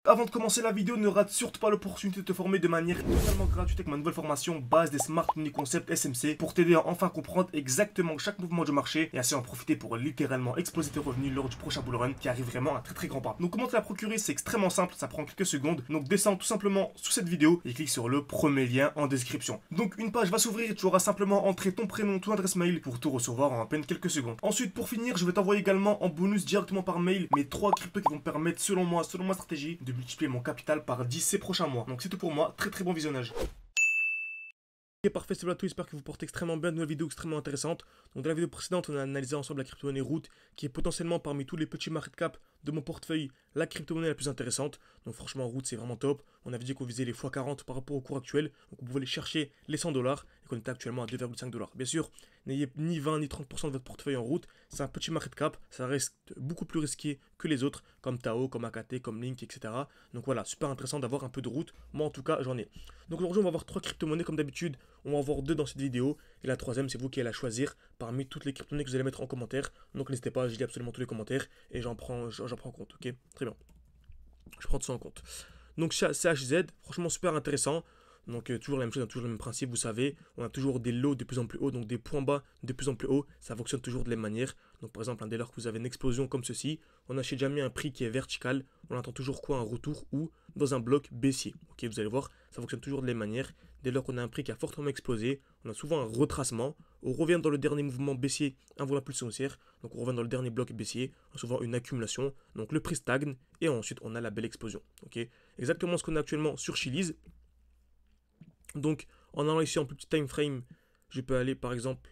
Avant de commencer la vidéo, ne rate surtout pas l'opportunité de te former de manière totalement gratuite avec ma nouvelle formation base des Smart Money Concept SMC pour t'aider à enfin comprendre exactement chaque mouvement du marché et ainsi en profiter pour littéralement exploser tes revenus lors du prochain bull run qui arrive vraiment à un très grand pas. Donc comment te la procurer, c'est extrêmement simple, ça prend quelques secondes. Donc descends tout simplement sous cette vidéo et clique sur le premier lien en description. Donc une page va s'ouvrir et tu auras simplement entré ton prénom, ton adresse mail pour tout recevoir en à peine quelques secondes. Ensuite pour finir, je vais t'envoyer également en bonus directement par mail mes 3 cryptos qui vont me permettre selon moi, selon ma stratégie, de multiplier mon capital par 10 ces prochains mois. Donc c'est tout pour moi, très bon visionnage. Ok, parfait, c'est tout, j'espère que vous portez extrêmement bien, de nouvelle vidéo extrêmement intéressante. Donc dans la vidéo précédente, on a analysé ensemble la crypto-monnaie Root, qui est potentiellement parmi tous les petits market cap de mon portefeuille, la crypto-monnaie la plus intéressante. Donc franchement, Root c'est vraiment top. On avait dit qu'on visait les x40 par rapport au cours actuel, donc vous pouvez aller chercher les 100$ et qu'on était actuellement à 2,5$. Bien sûr, n'ayez ni 20 ni 30% de votre portefeuille en Root, c'est un petit market cap, ça reste beaucoup plus risqué que les autres, comme Tao, comme AKT, comme Link, etc. Donc voilà, super intéressant d'avoir un peu de Root. Moi en tout cas, j'en ai. Donc aujourd'hui, on va voir 3 crypto-monnaies comme d'habitude. On va en voir 2 dans cette vidéo. Et la troisième, c'est vous qui allez la choisir parmi toutes les crypto-monnaies que vous allez mettre en commentaire. Donc n'hésitez pas, je lis absolument tous les commentaires et j'en prends en compte. Ok, très bien. Je prends tout ça en compte. Donc CHZ, franchement super intéressant. Donc toujours la même chose, toujours le même principe, vous savez, on a toujours des lots de plus en plus hauts, donc des points bas de plus en plus hauts, ça fonctionne toujours de la même manière. Donc par exemple, dès lors que vous avez une explosion comme ceci, on achète jamais un prix qui est vertical, on attend toujours quoi, un retour ou dans un bloc baissier. Ok, vous allez voir, ça fonctionne toujours de la même manière. Dès lors qu'on a un prix qui a fortement explosé, on a souvent un retracement, on revient dans le dernier mouvement baissier avant l'impulsion haussière, donc on revient dans le dernier bloc baissier, on a souvent une accumulation, donc le prix stagne et ensuite on a la belle explosion. Ok, exactement ce qu'on a actuellement sur Chiliz. Donc en allant ici en plus petit time frame, je peux aller par exemple.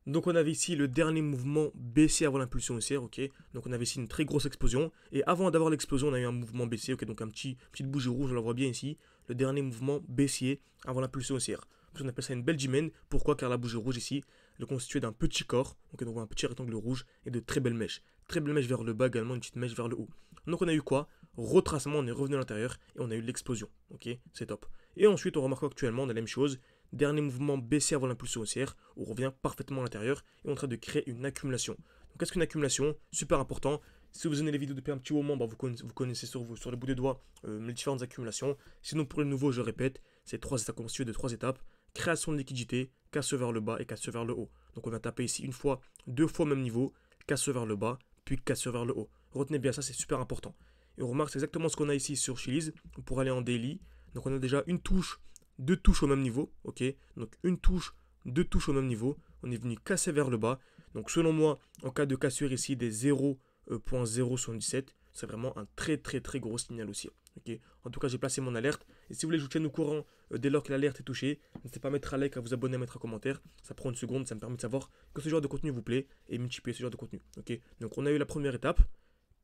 Donc on avait ici le dernier mouvement baissier avant l'impulsion haussière, ok. Donc on avait ici une très grosse explosion. Et avant d'avoir l'explosion, on a eu un mouvement baissier, ok. Donc petite bougie rouge, on la voit bien ici. Le dernier mouvement baissier avant l'impulsion haussière. On appelle ça une belle dimen. Pourquoi? Car la bougie rouge ici, elle est constituée d'un petit corps, ok. Donc un petit rectangle rouge et de très belles mèches. Très belle mèche vers le bas également, une petite mèche vers le haut. Donc on a eu quoi? Retracement, on est revenu à l'intérieur et on a eu l'explosion, ok. C'est top. Et ensuite, on remarque actuellement, on a la même chose. Dernier mouvement baissier avant l'impulsion haussière, on revient parfaitement à l'intérieur et on est en train de créer une accumulation. Donc, qu'est-ce qu'une accumulation? Super important. Si vous avez les vidéos depuis un petit moment, bah, vous connaissez sur le bout des doigts les différentes accumulations. Sinon, pour le nouveau, je répète, c'est constitué de 3 étapes. Création de liquidité, casse vers le bas et casse vers le haut. Donc, on va taper ici une fois, 2 fois au même niveau, casse vers le bas, puis casse vers le haut. Retenez bien ça, c'est super important. Et on remarque, c'est exactement ce qu'on a ici sur Chiliz. Pour aller en daily, donc on a déjà une touche, 2 touches au même niveau, ok. Donc une touche, 2 touches au même niveau. On est venu casser vers le bas. Donc selon moi, en cas de cassure ici des 0.077, c'est vraiment un très gros signal aussi. Ok. En tout cas, j'ai placé mon alerte. Et si vous voulez que je vous tienne au courant dès lors que l'alerte est touchée, n'hésitez pas à mettre un like, à vous abonner, à mettre un commentaire. Ça prend une seconde, ça me permet de savoir que ce genre de contenu vous plaît et multiplier ce genre de contenu. Ok. Donc on a eu la première étape,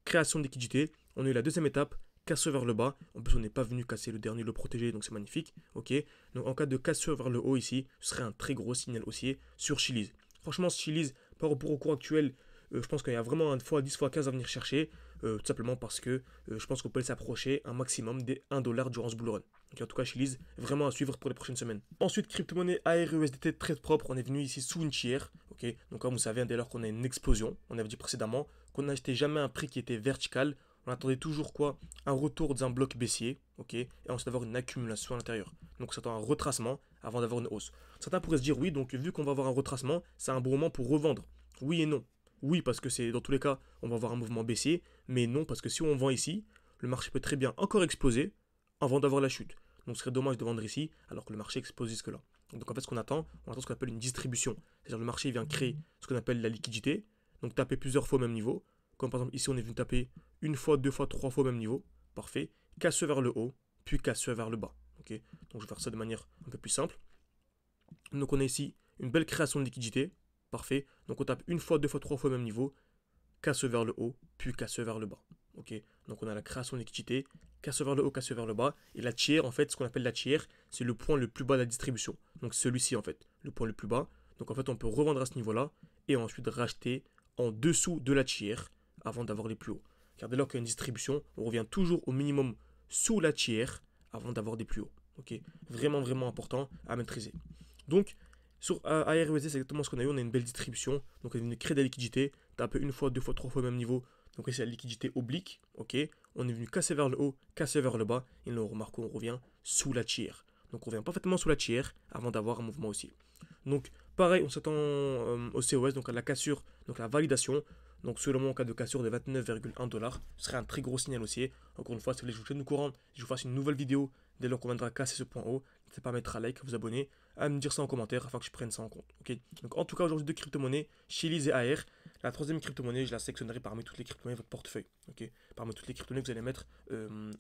création de liquidité. On a eu la deuxième étape, cassure vers le bas. En plus, on n'est pas venu casser le dernier, le protéger, donc c'est magnifique. Ok. Donc en cas de cassure vers le haut ici, ce serait un très gros signal haussier sur Chiliz. Franchement, Chiliz, par rapport au cours actuel, je pense qu'il y a vraiment un x10, x15 à venir chercher. Tout simplement parce que je pense qu'on peut s'approcher un maximum des 1$ durant ce bull run. Donc en tout cas, Chiliz, vraiment à suivre pour les prochaines semaines. Ensuite, crypto-monnaie ARUSDT très propre. On est venu ici sous une tiers. Ok. Donc comme vous savez, dès lors qu'on a une explosion, on avait dit précédemment qu'on n'achetait jamais un prix qui était vertical. On attendait toujours quoi? Un retour d'un bloc baissier, ok, et ensuite d'avoir une accumulation à l'intérieur. Donc ça attend un retracement avant d'avoir une hausse. Certains pourraient se dire oui, donc vu qu'on va avoir un retracement, c'est un bon moment pour revendre. Oui et non. Oui, parce que c'est dans tous les cas, on va avoir un mouvement baissier, mais non, parce que si on vend ici, le marché peut très bien encore exploser avant d'avoir la chute. Donc ce serait dommage de vendre ici alors que le marché explose jusque-là. Donc en fait, ce qu'on attend, on attend ce qu'on appelle une distribution. C'est-à-dire le marché vient créer ce qu'on appelle la liquidité, donc taper plusieurs fois au même niveau. Comme par exemple ici, on est venu taper une fois, 2 fois, 3 fois au même niveau. Parfait. Casse vers le haut, puis casse vers le bas. Ok. Donc je vais faire ça de manière un peu plus simple. Donc on a ici une belle création de liquidité. Parfait. Donc on tape une fois, 2 fois, 3 fois au même niveau. Casse vers le haut, puis casse vers le bas. Ok. Donc on a la création de liquidité. Casse vers le haut, casse vers le bas. Et la tiers, en fait, ce qu'on appelle la tiers, c'est le point le plus bas de la distribution. Donc celui-ci, en fait, le point le plus bas. Donc en fait, on peut revendre à ce niveau-là et ensuite racheter en dessous de la tiers avant d'avoir les plus hauts. Car dès lors qu'il y a une distribution, on revient toujours au minimum sous la tiers avant d'avoir des plus hauts. Ok. Vraiment important à maîtriser. Donc, sur ARUSD, c'est exactement ce qu'on a eu. On a une belle distribution. Donc, on a une créer de la liquidité. Taper une fois, 2 fois, 3 fois au même niveau. Donc ici la liquidité oblique, ok. On est venu casser vers le haut, casser vers le bas, et là on remarque qu'on revient sous la tier. Donc on revient parfaitement sous la tier avant d'avoir un mouvement haussier. Donc pareil, on s'attend au COS, donc à la cassure, donc la validation. Donc selon moi, en cas de cassure de 29,1$, ce serait un très gros signal haussier. Encore une fois, si vous voulez que je vous tienne au courant, je vous fasse une nouvelle vidéo dès lors qu'on viendra casser ce point haut, n'hésitez pas à mettre un like, à vous abonner, à me dire ça en commentaire afin que je prenne ça en compte. Ok. Donc en tout cas aujourd'hui deux crypto-monnaies, Chiliz et AR. La troisième crypto-monnaie, je la sélectionnerai parmi toutes les crypto-monnaies de votre portefeuille. Ok. Parmi toutes les crypto-monnaies que vous allez mettre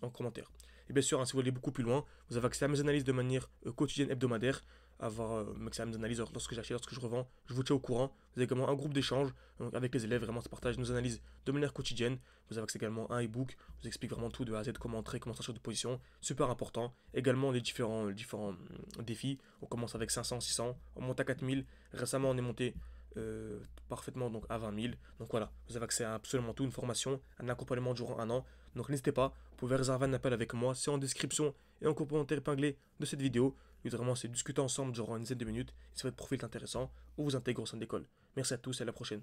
en commentaire. Et bien sûr, hein, si vous voulez beaucoup plus loin, vous avez accès à mes analyses de manière quotidienne, hebdomadaire, avoir accès à mes analyses lorsque j'achète, lorsque je revends, je vous tiens au courant. Vous avez également un groupe d'échange avec les élèves, vraiment, ça partage nos analyses de manière quotidienne. Vous avez accès également à un e-book, je vous explique vraiment tout de A à Z, comment entrer, comment sortir de position, super important. Également les différents défis, on commence avec 500, 600, on monte à 4000, récemment on est monté parfaitement donc à 20 000. Donc voilà, vous avez accès à absolument tout, une formation, un accompagnement durant un an. Donc n'hésitez pas, vous pouvez réserver un appel avec moi, c'est en description et en commentaire épinglé de cette vidéo. Vraiment, c'est discuter ensemble durant une dizaine de minutes. Si votre profil est intéressant, ou vous intègre au sein de l'école. Merci à tous et à la prochaine.